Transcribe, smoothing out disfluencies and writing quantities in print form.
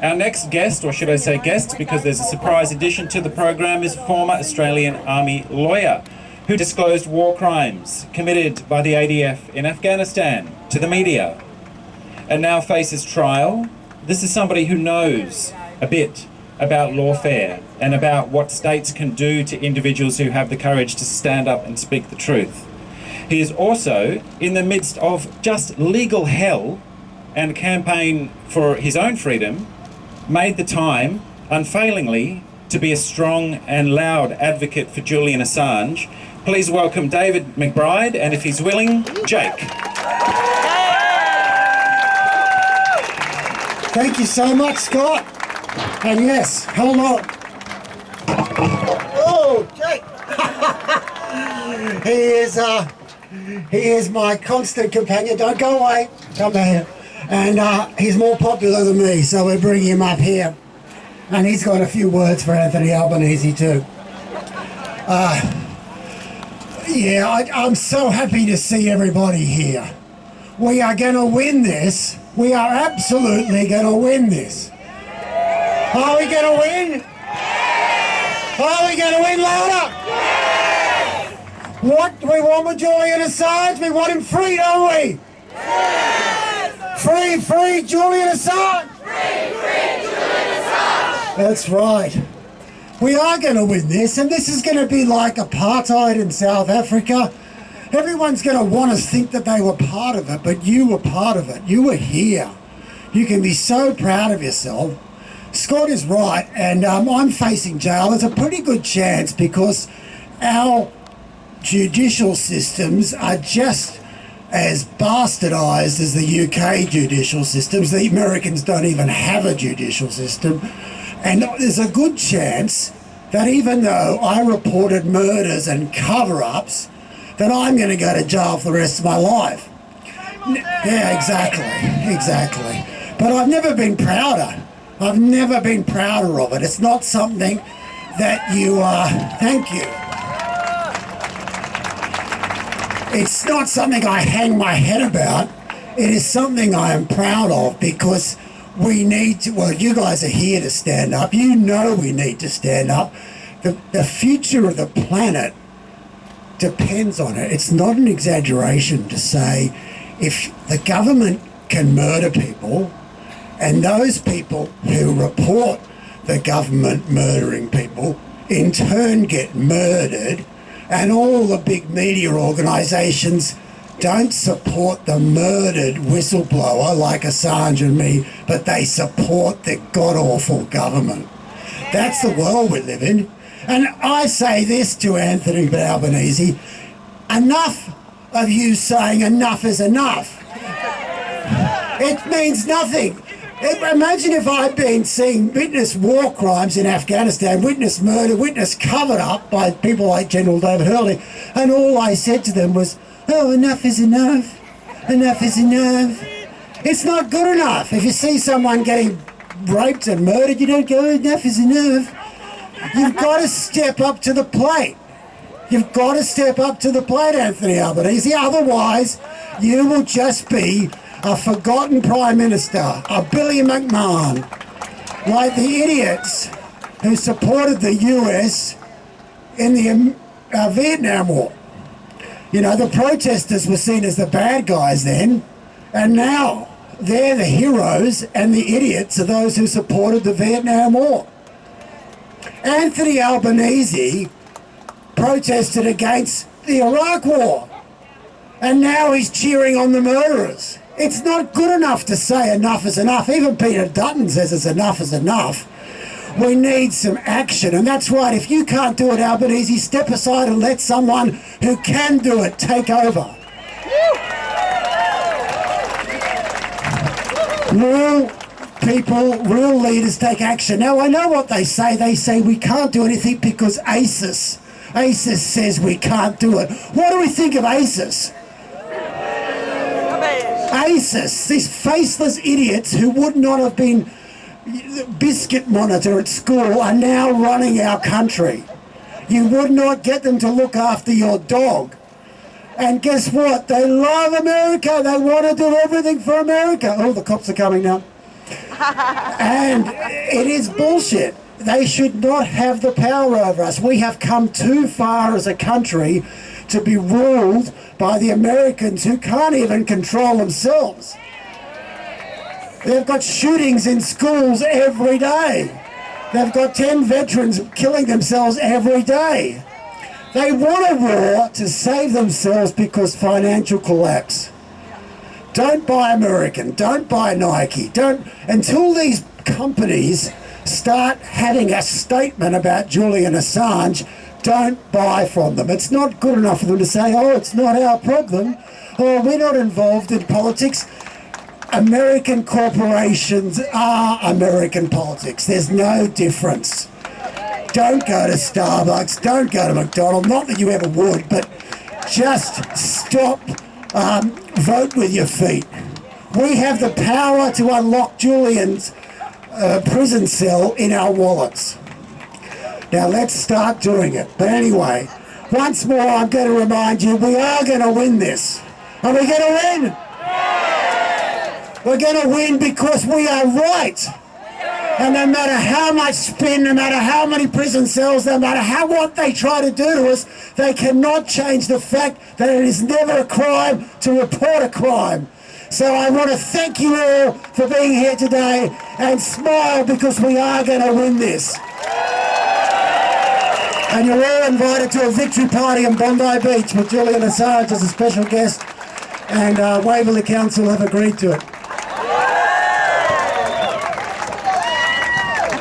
Our next guest, or should I say guest, because there's a surprise addition to the program, is a former Australian Army lawyer who disclosed war crimes committed by the ADF in Afghanistan to the media and now faces trial. This is somebody who knows a bit about lawfare and about what states can do to individuals who have the courage to stand up and speak the truth. He is also in the midst of just legal hell and campaign for his own freedom, made the time, unfailingly, to be a strong and loud advocate for Julian Assange. Please welcome David McBride, and if he's willing, Jake. Thank you so much, Scott. And yes, hello. Oh, Jake. He is my constant companion. Don't go away. Come here. And he's more popular than me, so we're bringing him up here. And he's got a few words for Anthony Albanese too. I'm so happy to see everybody here. We are going to win this. We are absolutely going to win this. Are we going to win? Are we going to win louder? What do we want with Julian Assange? We want him free, don't we? Free, free Julian Assange! Free, Julian Assange! That's right. We are going to win this, and this is going to be like apartheid in South Africa. Everyone's going to want to think that they were part of it, but you were part of it. You were here. You can be so proud of yourself. Scott is right, and I'm facing jail. There's a pretty good chance because our judicial systems are just as bastardised as the UK judicial systems. The Americans don't even have a judicial system. And there's a good chance that even though I reported murders and cover-ups, that I'm going to go to jail for the rest of my life. Yeah, exactly. But I've never been prouder. I've never been prouder of it. It's not something that you thank you. It's not something I hang my head about. It is something I am proud of because we need to, well, you guys are here to stand up. You know we need to stand up. The future of the planet depends on it. It's not an exaggeration to say if the government can murder people and those people who report the government murdering people in turn get murdered, and all the big media organisations don't support the murdered whistleblower like Assange and me, but they support the god-awful government. That's the world we live in. And I say this to Anthony Albanese, enough of you saying enough is enough. It means nothing. Imagine if I'd been witness war crimes in Afghanistan, witness murder, witness covered up by people like General David Hurley, and all I said to them was, oh, enough is enough. Enough is enough. It's not good enough. If you see someone getting raped and murdered, you don't go, enough is enough. You've got to step up to the plate. You've got to step up to the plate, Anthony Albanese. Otherwise, you will just be a forgotten Prime Minister, a Billy McMahon, like the idiots who supported the US in the Vietnam War. You know, the protesters were seen as the bad guys then, and now they're the heroes and the idiots are those who supported the Vietnam War. Anthony Albanese protested against the Iraq War, and now he's cheering on the murderers. It's not good enough to say enough is enough. Even Peter Dutton says it's enough is enough. We need some action, and that's right. If you can't do it, Albanese, step aside and let someone who can do it take over. Real people, real leaders take action. Now, I know what they say. They say we can't do anything because ISIS says we can't do it. What do we think of ISIS? ISIS, these faceless idiots who would not have been biscuit monitor at school are now running our country. You would not get them to look after your dog. And guess what? They love America. They want to do everything for America. Oh, the cops are coming now. And it is bullshit. They should not have the power over us. We have come too far as a country to be ruled by the Americans who can't even control themselves. They've got shootings in schools every day. They've got 10 veterans killing themselves every day. They want a war to save themselves because financial collapse. Don't buy American, don't buy Nike, until these companies start having a statement about Julian Assange, don't buy from them. It's not good enough for them to say, oh, it's not our problem, or we're not involved in politics. American corporations are American politics. There's no difference. Don't go to Starbucks, don't go to McDonald's, not that you ever would, but just stop, vote with your feet. We have the power to unlock Julian's prison cell in our wallets. Now let's start doing it. But anyway, once more I'm going to remind you, we are going to win this. Are we going to win? We're going to win because we are right. And no matter how much spin, no matter how many prison cells, no matter what they try to do to us, they cannot change the fact that it is never a crime to report a crime. So I want to thank you all for being here today and smile because we are going to win this. And you're all invited to a victory party in Bondi Beach with Julian Assange as a special guest, and Waverley Council have agreed to it.